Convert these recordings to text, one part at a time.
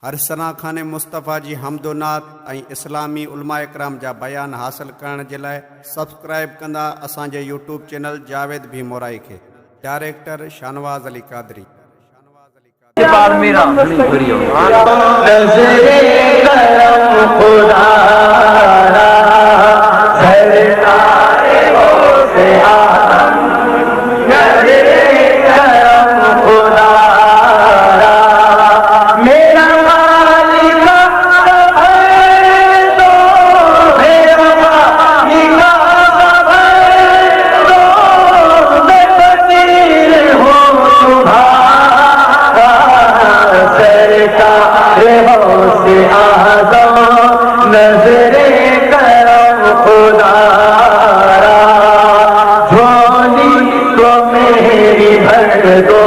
हर सना खान मुस्तफ़ा जी हमदोनात ऐं इस्लामी उलमा इकराम जा बयान हासिल करण जे लाइ सब्सक्राइब कंदा असांजे यूट्यूब चैनल जावेद भी मोराई खे। डायरेक्टर शानवाज़ अली कादरी। बार मेरा नज़रे करम खुदा सरकारे से आदम नज़रे करम खुदा मेरा मालिक दो मेरा मालिक दो मैं फकीर हूँ तुम्हारा सरकारे से आदम नज़रे करम खुदा झोली को मेरी भर दो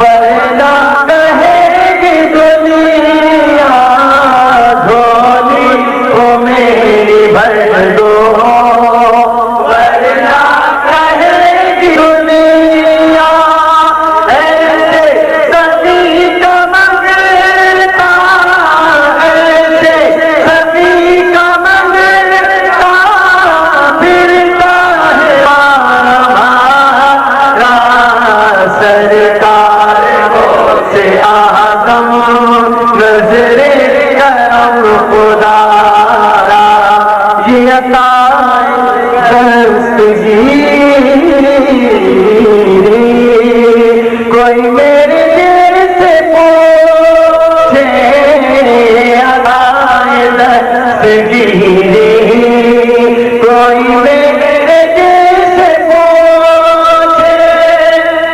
वरना कहेगी दुनिया झोली को मेरी भर दो वरना कहेगी दुनिया ऐसे सभी का मंगता ऐसे सभी का मंगता फिरता है हमारा सरकार से आदम नज़रे करम खुदा ये दस्तगीरी कोई मेरे दिल से पूछे अदाए दस्तगीरी कोई मेरे दिल से पूछे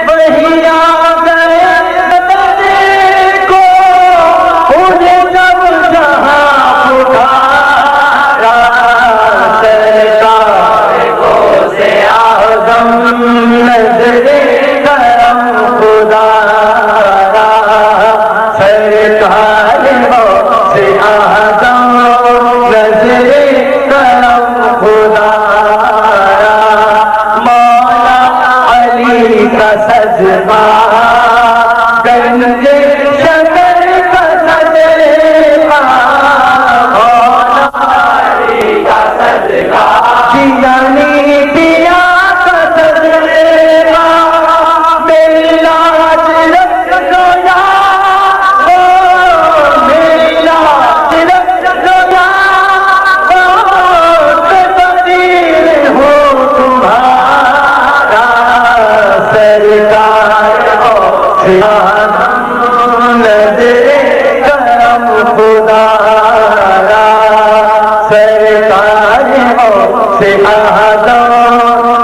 वही आ गया को उन्हें जब जहाँ पुकारा सरकार को से आदम नज़रे करम खुदा सरकार से आदम नज़रे करम खुदा मौला अली का सजदा गंजे शकर का सजदा मौला अली का सजदा जियानी पिया का सजदा मेरा तिलक जोया ओ मेरा तिलक जोया ओ तकदीर हो तुम्हारा सरकार से आदम नज़रे करम खुदा सरकार से आदम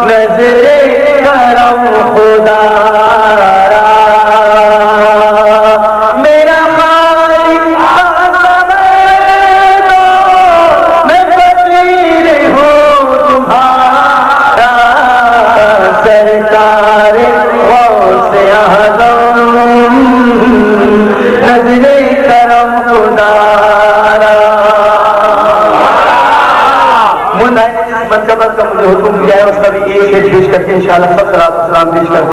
नज़रे करम खुदा मेरा मालिक दो मैं फकीर हूँ तुम्हारा सरकार से आदम नज़रे करम खुदा मुझे हुक्म दिया है उसका भी एक पेश करके इंशाअल्लाह सब सलाम पेश कर